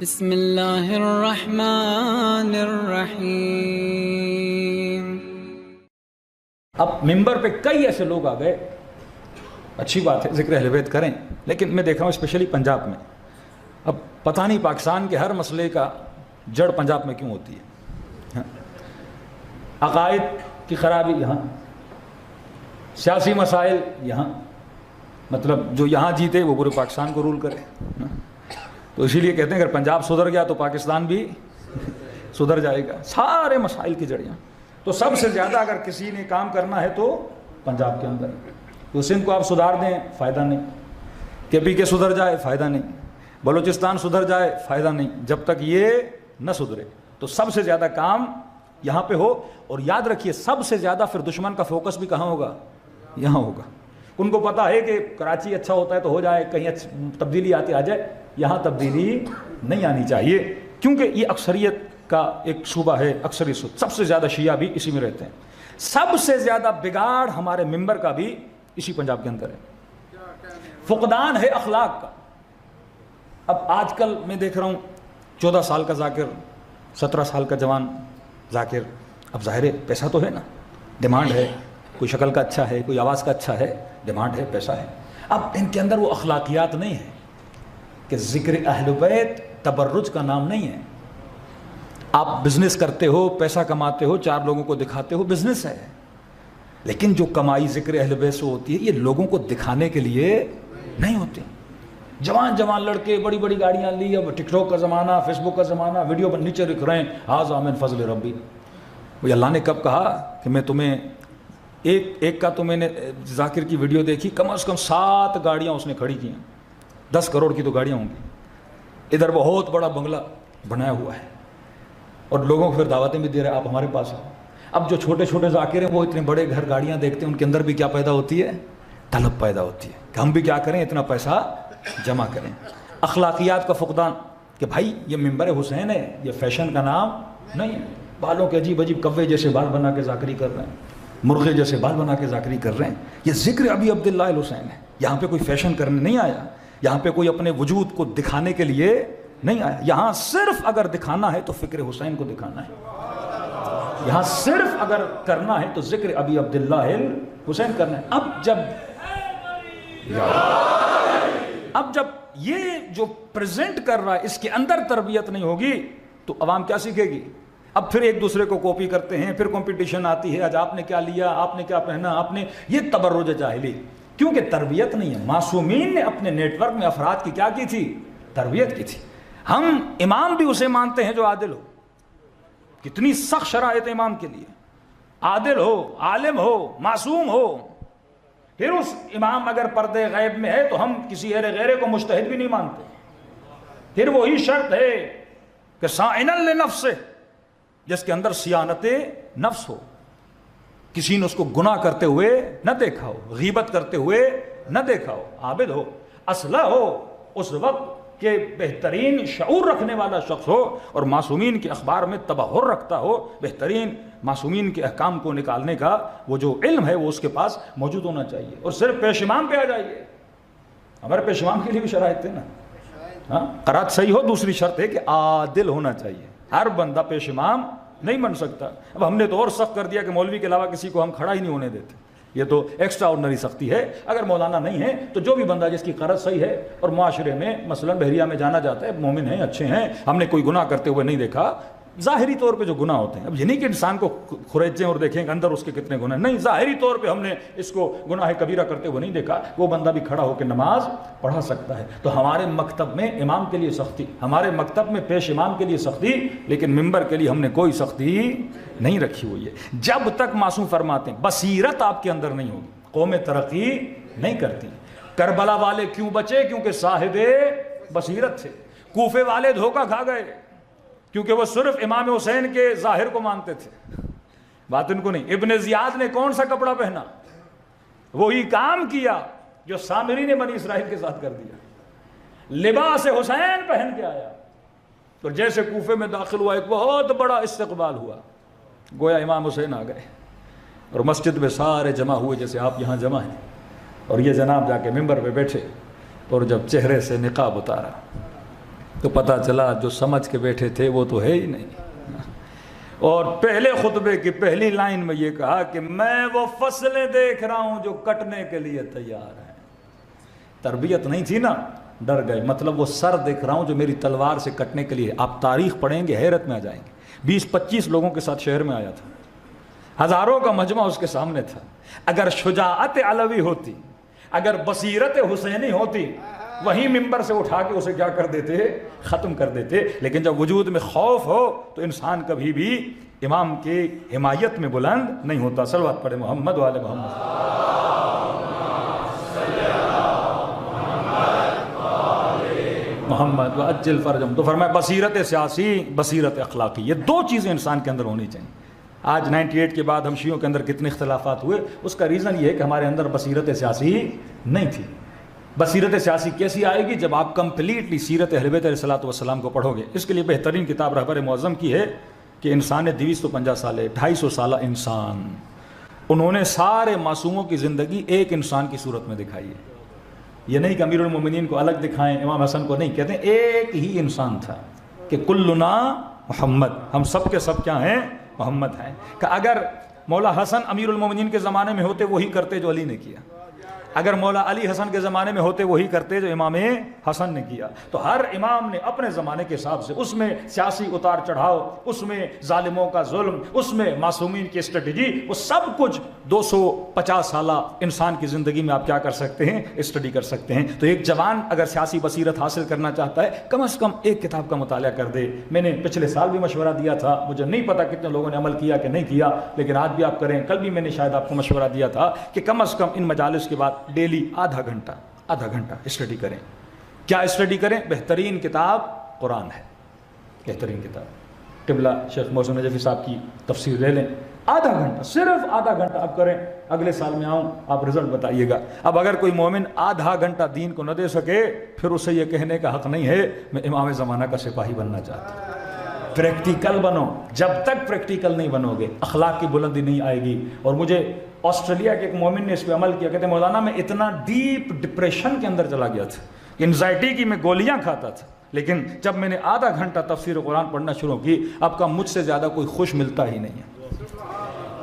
بسم اللہ الرحمن الرحیم۔ اب ممبر پہ کئی ایسے لوگ آ گئے، اچھی بات ہے ذکر اہل بیت کریں، لیکن میں دیکھ رہا ہوں اسپیشلی پنجاب میں، اب پتہ نہیں پاکستان کے ہر مسئلے کا جڑ پنجاب میں کیوں ہوتی ہے۔ عقائد کی خرابی یہاں، سیاسی مسائل یہاں، مطلب جو یہاں جیتے وہ پورے پاکستان کو رول کرے، تو اسی لیے کہتے ہیں اگر پنجاب سدھر گیا تو پاکستان بھی سدھر جائے گا، سارے مسائل کی جڑیاں۔ تو سب سے زیادہ اگر کسی نے کام کرنا ہے تو پنجاب کے اندر، تو سندھ کو آپ سدھار دیں فائدہ نہیں، کے پی کے سدھر جائے فائدہ نہیں، بلوچستان سدھر جائے فائدہ نہیں، جب تک یہ نہ سدھرے۔ تو سب سے زیادہ کام یہاں پہ ہو، اور یاد رکھیے سب سے زیادہ پھر دشمن کا فوکس بھی کہاں ہوگا؟ یہاں ہوگا۔ ان کو پتا ہے کہ کراچی اچھا ہوتا ہے تو ہو جائے، کہیں تبدیلی آتی آ جائے، یہاں تبدیلی نہیں آنی چاہیے، کیونکہ یہ اکثریت کا ایک صوبہ ہے، اکثریت سب سے زیادہ شیعہ بھی اسی میں رہتے ہیں، سب سے زیادہ بگاڑ ہمارے ممبر کا بھی اسی پنجاب کے اندر ہے، فقدان ہے اخلاق کا۔ اب آج کل میں دیکھ رہا ہوں 14 سال کا ذاکر، 17 سال کا جوان ذاکر، اب ظاہر ہے پیسہ تو ہے نا، ڈیمانڈ ہے، کوئی شکل کا اچھا ہے، کوئی آواز کا اچھا ہے، ڈیمانڈ ہے، پیسہ ہے۔ اب ان کے اندر وہ اخلاقیات نہیں ہے کہ ذکر اہل بیت تبرج کا نام نہیں ہے۔ آپ بزنس کرتے ہو، پیسہ کماتے ہو، 4 لوگوں کو دکھاتے ہو، بزنس ہے، لیکن جو کمائی ذکر اہل بیت سے ہوتی ہے یہ لوگوں کو دکھانے کے لیے نہیں ہوتی۔ جوان لڑکے بڑی بڑی گاڑیاں لی، اب ٹک ٹاک کا زمانہ، فیس بک کا زمانہ، ویڈیو پر نیچے لکھ رہے ہیں ھذا من فضل ربی۔ وہ اللہ نے کب کہا کہ میں تمہیں ایک کا تو میں نے ذاکر کی ویڈیو دیکھی، کم از کم 7 گاڑیاں اس نے کھڑی کی ہیں، 10 کروڑ کی تو گاڑیاں ہوں گی، ادھر بہت بڑا بنگلہ بنایا ہوا ہے، اور لوگوں کو پھر دعوتیں بھی دے رہے ہیں آپ ہمارے پاس آؤ۔ اب جو چھوٹے چھوٹے ذاکر ہیں وہ اتنے بڑے گھر گاڑیاں دیکھتے ہیں، ان کے اندر بھی کیا پیدا ہوتی ہے؟ طلب پیدا ہوتی ہے کہ ہم بھی کیا کریں، اتنا پیسہ جمع کریں۔ اخلاقیات کا فقدان کہ بھائی یہ ممبر حسین ہے، یہ فیشن کا نام نہیں ہے، بالوں کے عجیب عجیب کوے جیسے بال بنا کے ذاکری کر رہے ہیں، مرغے جیسے بال بنا کے ذاکری کر رہے ہیں، یہ ذکر ابی عبداللہ الحسین ہے۔ یہاں پہ کوئی فیشن کرنے نہیں آیا، یہاں پہ کوئی اپنے وجود کو دکھانے کے لیے نہیں آیا، یہاں صرف اگر دکھانا ہے تو فکر حسین کو دکھانا ہے، یہاں صرف اگر کرنا ہے تو ذکر ابی عبداللہ الحسین کرنا ہے۔ اب جب یہ جو پریزنٹ کر رہا ہے اس کے اندر تربیت نہیں ہوگی تو عوام کیا سیکھے گی؟ اب پھر ایک دوسرے کو کاپی کرتے ہیں، پھر کمپٹیشن آتی ہے، آج آپ نے کیا لیا، آپ نے کیا پہنا، آپ نے، یہ تبرج جاہلی، کیونکہ تربیت نہیں ہے۔ معصومین نے اپنے نیٹ ورک میں افراد کی کیا کی تھی؟ تربیت کی تھی۔ ہم امام بھی اسے مانتے ہیں جو عادل ہو، کتنی سخت شرائط امام کے لیے، عادل ہو، عالم ہو، معصوم ہو۔ پھر اس امام اگر پردے غیب میں ہے تو ہم کسی غیرے کو مجتہد بھی نہیں مانتے۔ پھر وہی شرط ہے کہ صائنا لنفس، جس کے اندر صیانت نفس ہو، کسی نے اس کو گناہ کرتے ہوئے نہ دیکھا ہو، غیبت کرتے ہوئے نہ دیکھا ہو، عابد ہو، اصلح ہو اس وقت کہ بہترین شعور رکھنے والا شخص ہو، اور معصومین کے اخبار میں تبحر رکھتا ہو، بہترین معصومین کے احکام کو نکالنے کا وہ جو علم ہے وہ اس کے پاس موجود ہونا چاہیے۔ اور صرف پیش امام پہ آ جائیے، ہمارے پیش امام کے لیے بھی شرائط ہے نا، ہاں قرات صحیح ہو، دوسری شرط ہے کہ عادل ہونا چاہیے، ہر بندہ پیش امام نہیں بن سکتا۔ اب ہم نے تو اور سخت کر دیا کہ مولوی کے علاوہ کسی کو ہم کھڑا ہی نہیں ہونے دیتے، یہ تو ایکسٹرا آرڈنری سختی ہے۔ اگر مولانا نہیں ہے تو جو بھی بندہ جس کی قرض صحیح ہے اور معاشرے میں مثلا بحریہ میں جانا جاتا ہے، مومن ہیں، اچھے ہیں، ہم نے کوئی گناہ کرتے ہوئے نہیں دیکھا، ظاہری طور پہ جو گناہ ہوتے ہیں، اب یہ نہیں کہ انسان کو کھریچیں اور دیکھیں کہ اندر اس کے کتنے گناہ، نہیں، ظاہری طور پہ ہم نے اس کو گناہ کبیرہ کرتے ہوئے نہیں دیکھا، وہ بندہ بھی کھڑا ہو کے نماز پڑھا سکتا ہے۔ تو ہمارے مکتب میں امام کے لیے سختی، ہمارے مکتب میں پیش امام کے لیے سختی، لیکن ممبر کے لیے ہم نے کوئی سختی نہیں رکھی ہوئی ہے۔ جب تک معصوم فرماتے ہیں بصیرت آپ کے اندر نہیں ہوگی، قومیں ترقی نہیں کرتی۔ کربلا والے کیوں بچے؟ کیونکہ صاحب بصیرت تھے۔ کوفے والے دھوکہ کھا گئے کیونکہ وہ صرف امام حسین کے ظاہر کو مانتے تھے، باطن کو نہیں۔ ابن زیاد نے کون سا کپڑا پہنا؟ وہی کام کیا جو سامری نے بنی اسرائیل کے ساتھ کر دیا، لباس حسین پہن کے آیا، تو جیسے کوفے میں داخل ہوا ایک بہت بڑا استقبال ہوا، گویا امام حسین آ گئے، اور مسجد میں سارے جمع ہوئے جیسے آپ یہاں جمع ہیں، اور یہ جناب جا کے ممبر پہ بیٹھے، اور جب چہرے سے نقاب اتارا تو پتہ چلا جو سمجھ کے بیٹھے تھے وہ تو ہے ہی نہیں. اور پہلے خطبے کی پہلی لائن میں یہ کہا کہ میں وہ فصلیں دیکھ رہا ہوں جو کٹنے کے لیے تیار ہیں. تربیت نہیں تھی نا, ڈر گئے. مطلب وہ سر دیکھ رہا ہوں جو میری تلوار سے کٹنے کے لیے. آپ تاریخ پڑھیں گے حیرت میں آ جائیں گے. 20-25 لوگوں کے ساتھ شہر میں آیا تھا, ہزاروں کا مجمع اس کے سامنے تھا. اگر شجاعت علوی ہوتی, اگر بصیرت حسینی ہوتی, وہیں ممبر سے اٹھا کے اسے کیا کر دیتے, ختم کر دیتے. لیکن جب وجود میں خوف ہو تو انسان کبھی بھی امام کی حمایت میں بلند نہیں ہوتا. صلوات پڑھے محمد والے محمد. محمد وعجل فرجم. تو فرمایا بصیرت سیاسی, بصیرت اخلاقی, یہ دو چیزیں انسان کے اندر ہونی چاہیے. آج 98 کے بعد ہم شیعوں کے اندر کتنے اختلافات ہوئے, اس کا ریزن یہ ہے کہ ہمارے اندر بصیرت سیاسی نہیں تھی. بصیرت سیاسی کیسی آئے گی؟ جب آپ کمپلیٹلی سیرت اہل بیت علیہ الصلوۃ والسلام کو پڑھو گے. اس کے لیے بہترین کتاب رہبر معظم کی ہے کہ انسان نے 250 سال 250 سالہ انسان, انہوں نے سارے معصوموں کی زندگی ایک انسان کی صورت میں دکھائی ہے. یہ نہیں کہ امیر المومنین کو الگ دکھائیں, امام حسن کو نہیں, کہتے ہیں ایک ہی انسان تھا کہ کلنا محمد, ہم سب کے سب کیا ہیں, محمد ہیں. کہ اگر مولا حسن امیر المومنین کے زمانے میں ہوتے وہی کرتے جو علی نے کیا, اگر مولا علی حسن کے زمانے میں ہوتے وہی کرتے جو امام حسن نے کیا. تو ہر امام نے اپنے زمانے کے حساب سے, اس میں سیاسی اتار چڑھاؤ, اس میں ظالموں کا ظلم, اس میں معصومین کی اسٹریٹجی, وہ سب کچھ 250 سالہ انسان کی زندگی میں آپ کیا کر سکتے ہیں, اسٹڈی کر سکتے ہیں. تو ایک جوان اگر سیاسی بصیرت حاصل کرنا چاہتا ہے, کم از کم ایک کتاب کا مطالعہ کر دے. میں نے پچھلے سال بھی مشورہ دیا تھا, مجھے نہیں پتا کتنے لوگوں نے عمل کیا کہ نہیں کیا, لیکن آج بھی آپ کریں. کل بھی میں نے شاید آپ کو مشورہ دیا تھا کہ کم از کم ان مجالس کے بعد ڈیلی آدھا گھنٹہ اسٹڈی کریں. کیا اسٹڈی کریں؟ بہترین کتاب قرآن ہے, بہترین کتاب. قبلہ شیخ محسن نجفی صاحب کی تفسیر لے لیں, آدھا گھنٹہ, صرف آدھا گھنٹہ آپ کریں. اگلے سال میں آؤں, آپ رزلٹ بتائیے گا. اب اگر کوئی مومن آدھا گھنٹہ دین کو نہ دے سکے, پھر اسے یہ کہنے کا حق نہیں ہے میں امام زمانہ کا سپاہی بننا چاہتا ہوں. پریکٹیکل بنو. جب تک پریکٹیکل نہیں بنو گے اخلاق کی بلندی نہیں آئے گی. اور مجھے آسٹریلیا کے ایک مومن نے اس پہ عمل کیا, کہتے ہیں مولانا میں اتنا ڈیپ ڈپریشن کے اندر چلا گیا تھا, انزائٹی کی میں گولیاں کھاتا تھا, لیکن جب میں نے آدھا گھنٹہ تفسیر قرآن پڑھنا شروع کی, اب کا مجھ سے زیادہ کوئی خوش ملتا ہی نہیں ہے.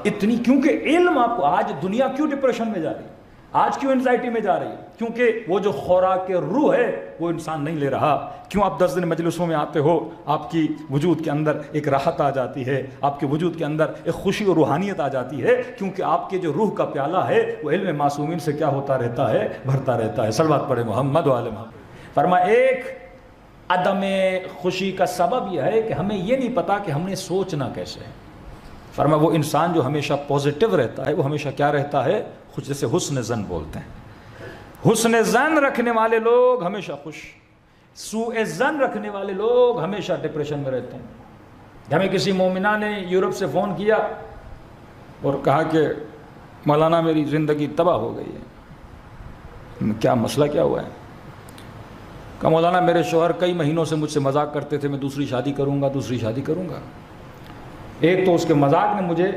اتنی, کیونکہ علم آپ کو, آج دنیا کیوں ڈپریشن میں جا رہی ہے, آج کیوں انزائٹی میں جا رہی ہے؟ کیونکہ وہ جو خوراک روح ہے وہ انسان نہیں لے رہا. کیوں آپ 10 دن مجلسوں میں آتے ہو, آپ کی وجود کے اندر ایک راحت آ جاتی ہے, آپ کے وجود کے اندر ایک خوشی اور روحانیت آ جاتی ہے, کیونکہ آپ کے جو روح کا پیالہ ہے وہ علم معصومین سے کیا ہوتا رہتا ہے, بھرتا رہتا ہے. صلوات پڑھے محمد و آل محمد. فرمایا ایک عدم خوشی کا سبب یہ ہے کہ ہمیں یہ نہیں پتا کہ ہم نے سوچنا کیسے ہے. فرمایا وہ انسان جو ہمیشہ پازیٹیو رہتا ہے وہ ہمیشہ کیا رہتا ہے, خوش. جیسے حسن ظن بولتے ہیں, حسن ظن رکھنے والے لوگ ہمیشہ خوش, سوء ظن رکھنے والے لوگ ہمیشہ ڈپریشن میں رہتے ہیں. ہمیں کسی مومنہ نے یورپ سے فون کیا اور کہا کہ مولانا میری زندگی تباہ ہو گئی ہے. کیا مسئلہ کیا ہوا ہے؟ کہا مولانا میرے شوہر کئی مہینوں سے مجھ سے مذاق کرتے تھے, میں دوسری شادی کروں گا. ایک تو اس کے مذاق نے مجھے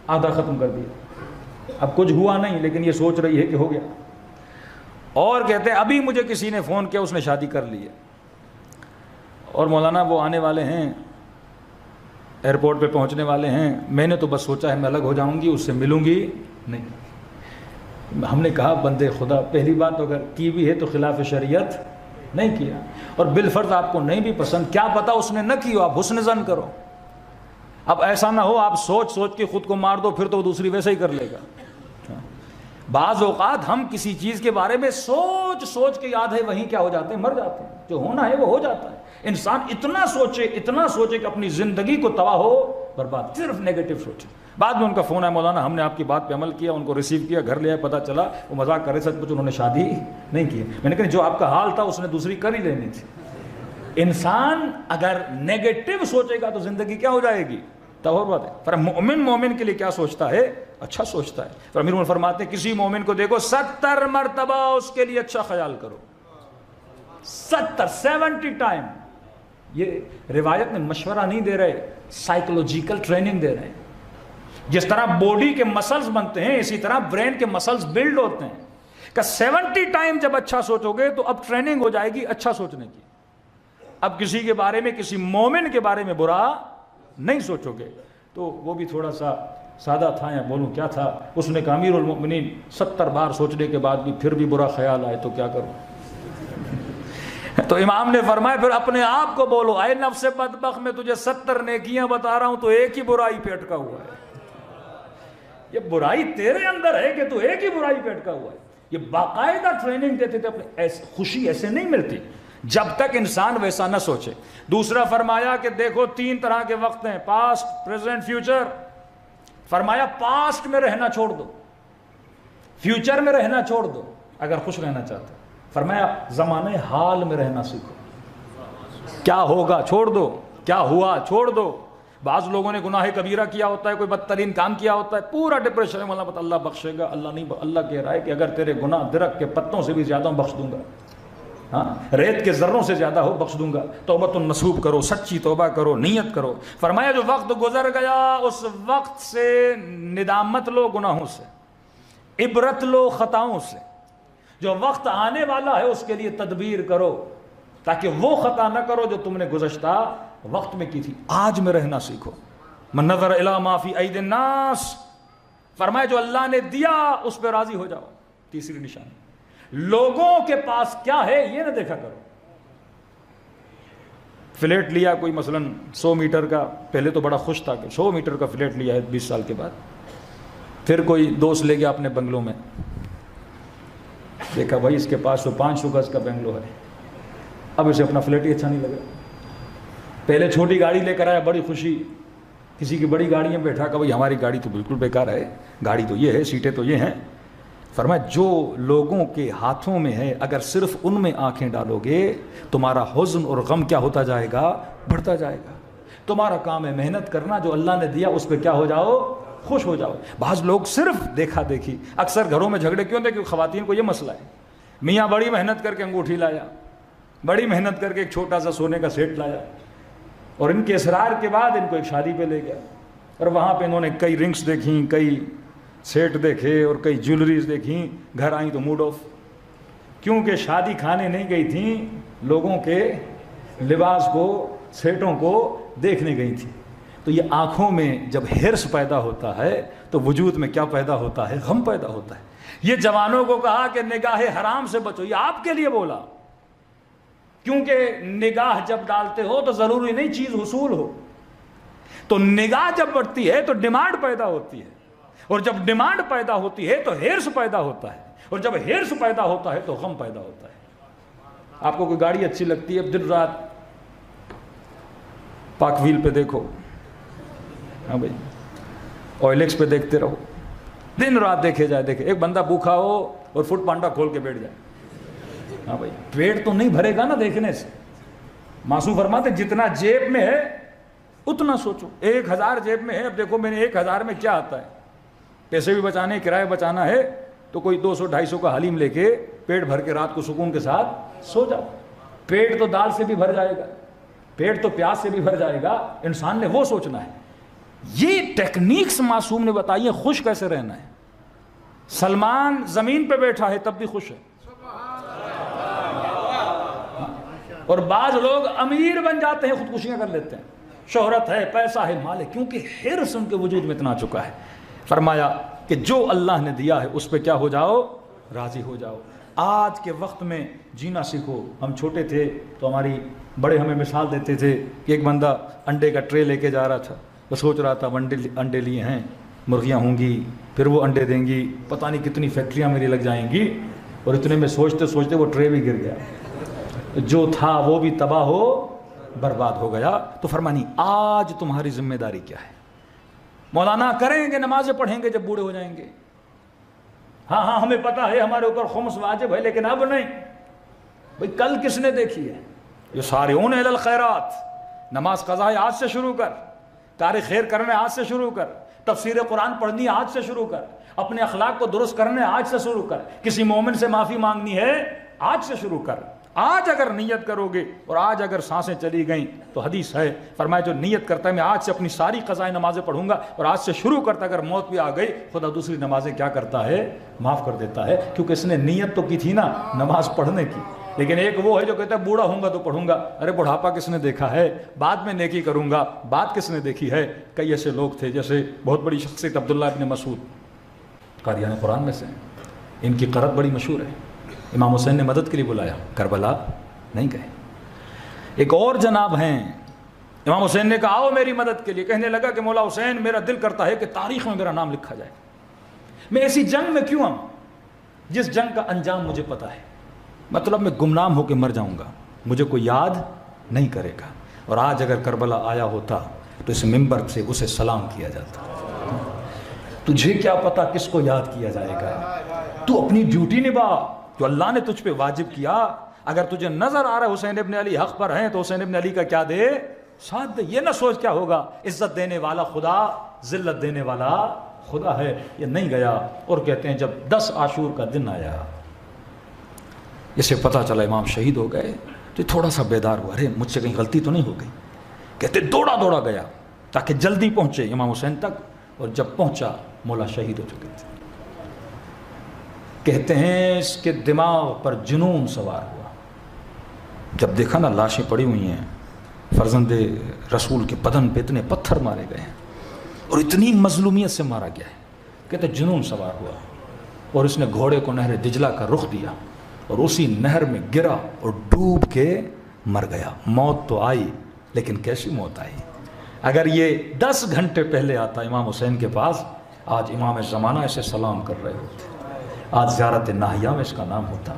آدھا ختم کر دیا, اب کچھ ہوا نہیں لیکن یہ سوچ رہی ہے کہ ہو گیا. اور کہتے ہیں ابھی مجھے کسی نے فون کیا, اس نے شادی کر لی ہے, اور مولانا وہ آنے والے ہیں, ایئرپورٹ پہ پہنچنے والے ہیں, میں نے تو بس سوچا ہے میں الگ ہو جاؤں گی, اس سے ملوں گی نہیں. ہم نے کہا بندے خدا, پہلی بات اگر کی بھی ہے تو خلاف شریعت نہیں کیا, اور بالفرض آپ کو نہیں بھی پسند, کیا پتا اس نے نہ کی ہو, آپ حسن ظن کرو. اب ایسا نہ ہو آپ سوچ کے خود کو مار دو, پھر تو وہ دوسری ویسے ہی کر لے گا. بعض اوقات ہم کسی چیز کے بارے میں سوچ کے یاد ہے وہیں کیا ہو جاتے ہیں, مر جاتے ہیں. جو ہونا ہے وہ ہو جاتا ہے. انسان اتنا سوچے کہ اپنی زندگی کو تباہ ہو برباد, صرف نیگیٹو سوچے. بعد میں ان کا فون آیا, مولانا ہم نے آپ کی بات پہ عمل کیا, ان کو ریسیو کیا, گھر لے آئے, پتہ چلا وہ مذاق کر رہے, سچ مچ انہوں نے شادی نہیں کی. میں نے کہا جو آپ کا حال تھا اس نے دوسری کر ہی لینی تھی. انسان اگر نیگیٹو سوچے گا تو زندگی کیا ہو جائے گی, تب اور بات ہے. پر مومن کے لیے کیا سوچتا ہے, اچھا سوچتا ہے. پر امیر فرماتے ہیں کسی مومن کو دیکھو 70 مرتبہ اس کے لیے اچھا خیال کرو, 70 ٹائم. یہ روایت میں مشورہ نہیں دے رہے, سائیکولوجیکل ٹریننگ دے رہے ہیں. جس طرح باڈی کے مسلز بنتے ہیں اسی طرح برین کے مسلز بلڈ ہوتے ہیں. کہ 70 ٹائم جب اچھا سوچو گے تو اب ٹریننگ ہو جائے گی اچھا سوچنے کی. اب کسی کے بارے میں، کسی مومن کے بارے میں برا نہیں سوچو گے۔ تو وہ بھی تھوڑا سا سادہ تھا، یا بولوں کیا تھا، اس نے کہا امیر المؤمنین 70 بار سوچنے کے بعد بھی پھر بھی برا خیال آئے تو کیا کروں؟ تو امام نے فرمایا پھر اپنے آپ کو بولو، اے نفس بدبخت، میں تجھے 70 نیکیاں بتا رہا ہوں تو ایک ہی برائی پہ اٹکا ہوا ہے۔ یہ برائی تیرے اندر ہے کہ تو ایک ہی برائی پہ اٹکا ہوا ہے۔ یہ باقاعدہ ٹریننگ دیتے تھے اپنے، خوشی ایسے نہیں ملتی جب تک انسان ویسا نہ سوچے۔ دوسرا فرمایا کہ دیکھو 3 طرح کے وقت ہیں، پاسٹ، پریزنٹ، فیوچر۔ فرمایا پاسٹ میں رہنا چھوڑ دو، فیوچر میں رہنا چھوڑ دو اگر خوش رہنا چاہتے۔ فرمایا زمانے حال میں رہنا سیکھو، کیا ہوگا چھوڑ دو، کیا ہوا چھوڑ دو۔ بعض لوگوں نے گناہ کبیرہ کیا ہوتا ہے، کوئی بدترین کام کیا ہوتا ہے، پورا ڈپریشن میں اللہ بخشے گا، اللہ نہیں، اللہ کہہ رہا ہے کہ اگر تیرے گناہ درخت کے پتوں سے بھی زیادہ بخش دوں گا، ہاں ریت کے ذروں سے زیادہ ہو بخش دوں گا۔ توبۃ النصوح کرو، سچی توبہ کرو، نیت کرو۔ فرمایا جو وقت گزر گیا اس وقت سے ندامت لو گناہوں سے، عبرت لو خطاؤں سے۔ جو وقت آنے والا ہے اس کے لیے تدبیر کرو تاکہ وہ خطا نہ کرو جو تم نے گزشتہ وقت میں کی تھی۔ آج میں رہنا سیکھو۔ من نظر الی ما فی ایدی الناس، فرمایا جو اللہ نے دیا اس پہ راضی ہو جاؤ۔ تیسری نشانی، لوگوں کے پاس کیا ہے یہ نہ دیکھا کرو۔ فلیٹ لیا کوئی مثلا 100 میٹر کا، پہلے تو بڑا خوش تھا کہ 100 میٹر کا فلیٹ لیا ہے 20 سال کے بعد، پھر کوئی دوست لے گیا اپنے بنگلوں میں، دیکھا بھائی اس کے پاس تو 500 گز کا بنگلو ہے، اب اسے اپنا فلیٹ ہی اچھا نہیں لگا۔ پہلے چھوٹی گاڑی لے کر آیا، بڑی خوشی، کسی کی بڑی گاڑی میں بیٹھا کہ بھائی ہماری گاڑی تو بالکل بیکار ہے، گاڑی تو یہ ہے، سیٹیں تو یہ ہیں۔ فرمایا جو لوگوں کے ہاتھوں میں ہے اگر صرف ان میں آنکھیں ڈالو گے تمہارا حزن اور غم کیا ہوتا جائے گا، بڑھتا جائے گا۔ تمہارا کام ہے محنت کرنا، جو اللہ نے دیا اس پہ کیا ہو جاؤ، خوش ہو جاؤ۔ بعض لوگ صرف دیکھا دیکھی، اکثر گھروں میں جھگڑے کیوں ہوتے ہیں؟ کیونکہ خواتین کو یہ مسئلہ ہے، میاں بڑی محنت کر کے انگوٹھی لایا، بڑی محنت کر کے ایک چھوٹا سا سونے کا سیٹ لایا، اور ان کے اصرار کے بعد ان کو ایک شادی پہ لے گیا، اور وہاں پہ انہوں نے کئی رنگس دیکھیں، کئی سیٹ دیکھے اور کئی جیولریز دیکھیں، گھر آئیں تو موڈ آف، کیونکہ شادی کھانے نہیں گئی تھیں، لوگوں کے لباس کو، سیٹوں کو دیکھنے گئی تھیں۔ تو یہ آنکھوں میں جب ہرس پیدا ہوتا ہے تو وجود میں کیا پیدا ہوتا ہے، غم پیدا ہوتا ہے۔ یہ جوانوں کو کہا کہ نگاہ حرام سے بچو، یہ آپ کے لیے بولا، کیونکہ نگاہ جب ڈالتے ہو تو ضروری نہیں چیز حصول ہو، تو نگاہ جب بڑھتی ہے تو ڈیمانڈ پیدا ہوتی ہے، اور جب ڈیمانڈ پیدا ہوتی ہے تو ہرس پیدا ہوتا ہے، اور جب ہرس پیدا ہوتا ہے تو غم پیدا ہوتا ہے۔ آپ کو کوئی گاڑی اچھی لگتی ہے، دن رات پاک ویل پہ دیکھو، ہاں بھائی آئل ایکس پہ دیکھتے رہو، دن رات دیکھے جائے۔ دیکھے ایک بندہ بھوکا ہو اور فوڈ پانڈا کھول کے بیٹھ جائے، ہاں بھائی پیٹ تو نہیں بھرے گا نا دیکھنے سے۔ معصوم فرماتے جتنا جیب میں ہے اتنا سوچو۔ 1000 جیب میں ہے، اب دیکھو میں نے 1000 میں کیا آتا ہے، پیسے بھی بچانے، کرایہ بچانا ہے، تو کوئی 200-250 کا حلیم لے کے پیٹ بھر کے رات کو سکون کے ساتھ سو جاؤ۔ پیٹ تو دال سے بھی بھر جائے گا، پیٹ تو پیاز سے بھی بھر جائے گا، انسان نے وہ سوچنا ہے۔ یہ ٹیکنیکس معصوم نے بتائی ہے خوش کیسے رہنا ہے۔ سلمان زمین پہ بیٹھا ہے تب بھی خوش ہے، اور بعض لوگ امیر بن جاتے ہیں خودکشیاں کر لیتے ہیں، شہرت ہے، پیسہ ہے، مال ہے، کیونکہ حرص ان کے وجود میں اتنا چکا ہے۔ فرمایا کہ جو اللہ نے دیا ہے اس پہ کیا ہو جاؤ، راضی ہو جاؤ۔ آج کے وقت میں جینا سیکھو۔ ہم چھوٹے تھے تو ہماری بڑے ہمیں مثال دیتے تھے کہ ایک بندہ انڈے کا ٹرے لے کے جا رہا تھا، وہ سوچ رہا تھا انڈے لیے ہیں، مرغیاں ہوں گی، پھر وہ انڈے دیں گی، پتہ نہیں کتنی فیکٹریاں میری لگ جائیں گی، اور اتنے میں سوچتے سوچتے وہ ٹرے بھی گر گیا، جو تھا وہ بھی تباہ ہو برباد ہو گیا۔ تو فرمانی آج تمہاری ذمہ داری کیا ہے؟ مولانا کریں گے، نمازیں پڑھیں گے جب بوڑھے ہو جائیں گے، ہاں ہمیں پتہ ہے ہمارے اوپر خمس واجب ہے، لیکن اب نہیں۔ بھئی کل کس نے دیکھی ہے؟ یہ سارعون الی الخیرات، نماز قضاء آج سے شروع کر، کار خیر کرنے آج سے شروع کر، تفسیر قرآن پڑھنی آج سے شروع کر، اپنے اخلاق کو درست کرنے آج سے شروع کر، کسی مومن سے معافی مانگنی ہے آج سے شروع کر۔ آج اگر نیت کرو گے اور آج اگر سانسیں چلی گئیں تو حدیث ہے، فرمایا جو نیت کرتا ہے میں آج سے اپنی ساری قضائے نمازیں پڑھوں گا، اور آج سے شروع کرتا اگر موت بھی آ گئی خدا دوسری نمازیں کیا کرتا ہے، معاف کر دیتا ہے، کیونکہ اس نے نیت تو کی تھی نا نماز پڑھنے کی۔ لیکن ایک وہ ہے جو کہتا ہے بوڑھا ہوں گا تو پڑھوں گا. ارے بڑھاپا کس نے دیکھا ہے؟ بعد میں نیکی کروں گا، بات کس نے دیکھی ہے؟ کئی ایسے لوگ تھے، جیسے بہت بڑی شخصیت عبداللہ ابن مسعود قاریان قرآن میں سے، ان کی قرت بڑی مشہور ہے. امام حسین نے مدد کے لیے بلایا، کربلا نہیں گئے. ایک اور جناب ہیں، امام حسین نے کہا آؤ میری مدد کے لیے. کہنے لگا کہ مولا حسین میرا دل کرتا ہے کہ تاریخ میں میرا نام لکھا جائے. میں ایسی جنگ میں کیوں آؤں جس جنگ کا انجام مجھے پتہ ہے؟ مطلب میں گمنام ہو کے مر جاؤں گا، مجھے کوئی یاد نہیں کرے گا. اور آج اگر کربلا آیا ہوتا تو اس ممبر سے اسے سلام کیا جاتا. تجھے کیا پتا کس کو یاد کیا جائے گا؟ تو اپنی ڈیوٹی نبھا جو اللہ نے تجھ پہ واجب کیا. اگر تجھے نظر آ رہا ہے حسین ابن علی حق پر ہیں تو حسین ابن علی کا کیا دے؟ ساتھ دے. یہ نہ سوچ کیا ہوگا، عزت دینے والا خدا، ذلت دینے والا خدا ہے. یہ نہیں گیا. اور کہتے ہیں جب 10 عاشور کا دن آیا، اسے پتہ چلا امام شہید ہو گئے تو تھوڑا سا بیدار ہوا، ارے مجھ سے کہیں غلطی تو نہیں ہو گئی. کہتے دوڑا دوڑا گیا تاکہ جلدی پہنچے امام حسین تک، اور جب پہنچا مولا شہید ہو چکے تھے. کہتے ہیں اس کے دماغ پر جنون سوار ہوا. جب دیکھا نا لاشیں پڑی ہوئی ہیں، فرزند رسول کے بدن پہ اتنے پتھر مارے گئے ہیں اور اتنی مظلومیت سے مارا گیا ہے، کہتے جنون سوار ہوا اور اس نے گھوڑے کو نہر دجلہ کا رخ دیا اور اسی نہر میں گرا اور ڈوب کے مر گیا. موت تو آئی، لیکن کیسی موت آئی؟ اگر یہ 10 گھنٹے پہلے آتا امام حسین کے پاس، آج امام زمانہ اسے سلام کر رہے ہوتے، آج زیارت ناہیہ میں اس کا نام ہوتا،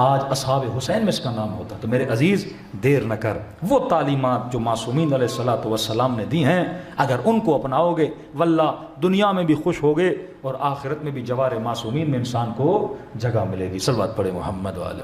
آج اصحاب حسین میں اس کا نام ہوتا. تو میرے عزیز دیر نہ کر، وہ تعلیمات جو معصومین علیہ الصلوۃ والسلام نے دی ہیں، اگر ان کو اپناؤ گے واللہ دنیا میں بھی خوش ہوگے اور آخرت میں بھی جوار معصومین میں انسان کو جگہ ملے گی. صلوات پڑھے محمد والے.